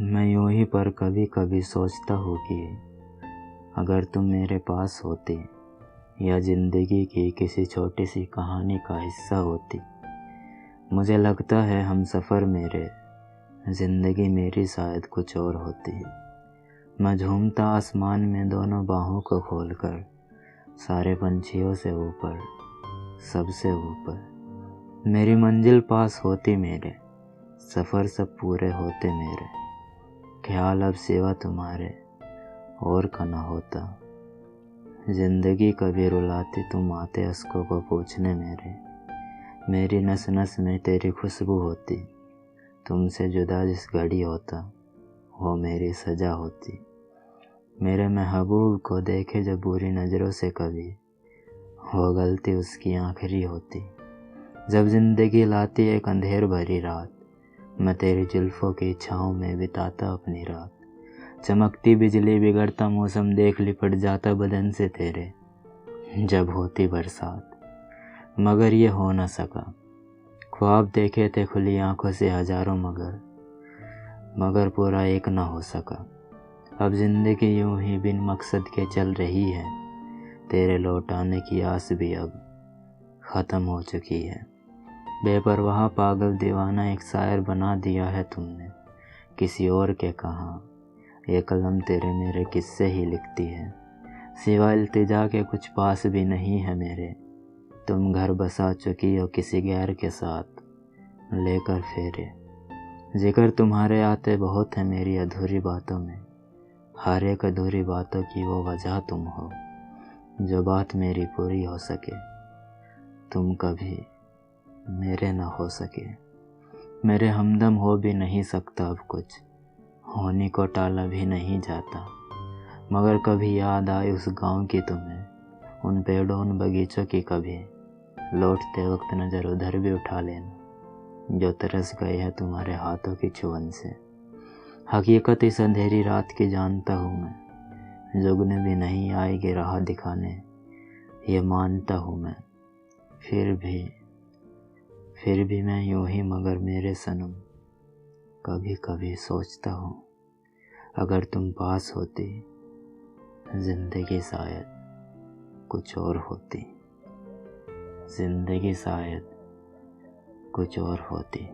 मैं यूं ही पर कभी कभी सोचता हूँ कि अगर तुम मेरे पास होती या ज़िंदगी की किसी छोटी सी कहानी का हिस्सा होती। मुझे लगता है हम सफ़र मेरे, ज़िंदगी मेरी शायद कुछ और होती। मैं झूमता आसमान में दोनों बाहों को खोलकर, सारे पंछियों से ऊपर, सबसे ऊपर। मेरी मंजिल पास होती मेरे, सफ़र सब पूरे होते मेरे। ख्याल अब सिवा तुम्हारे और का ना होता। ज़िंदगी कभी रुलाती तुम आते अश्कों को पूछने मेरे। मेरी नस नस में तेरी खुशबू होती, तुमसे जुदा जिस घड़ी होता वो मेरी सजा होती। मेरे महबूब को देखे जब बुरी नज़रों से कभी, वो गलती उसकी आखिरी होती। जब ज़िंदगी लाती एक अंधेर भरी रात, मैं तेरी जुल्फ़ों की छाँव में बिताता अपनी रात। चमकती बिजली बिगड़ता मौसम देख लिपट जाता बदन से तेरे, जब होती बरसात। मगर ये हो न सका, ख्वाब देखे थे खुली आंखों से हजारों मगर पूरा एक ना हो सका। अब ज़िंदगी यूं ही बिन मकसद के चल रही है, तेरे लौट आने की आस भी अब ख़त्म हो चुकी है। बेपरवाह पागल दीवाना एक शायर बना दिया है तुमने, किसी और के कहा ये कलम तेरे मेरे किस्से ही लिखती है। सिवा इल्तिजा के कुछ पास भी नहीं है मेरे, तुम घर बसा चुकी हो किसी गैर के साथ लेकर फेरे। जिक्र तुम्हारे आते बहुत है मेरी अधूरी बातों में, हर एक अधूरी बातों की वो वजह तुम हो। जो बात मेरी पूरी हो सके, तुम कभी मेरे न हो सके। मेरे हमदम हो भी नहीं सकता अब कुछ, होने को टाला भी नहीं जाता। मगर कभी याद आई उस गांव की तुम्हें, उन पेड़ों उन बगीचों की कभी, लौटते वक्त नज़र उधर भी उठा लेना, जो तरस गए हैं तुम्हारे हाथों की छुअन से। हकीकत इस अंधेरी रात की जानता हूँ मैं, जुगनू भी नहीं आएगी राह दिखाने, ये मानता हूँ मैं। फिर भी मैं यूं ही मगर मेरे सनम, कभी कभी सोचता हूँ अगर तुम पास होती, ज़िंदगी शायद कुछ और होती। ज़िंदगी शायद कुछ और होती।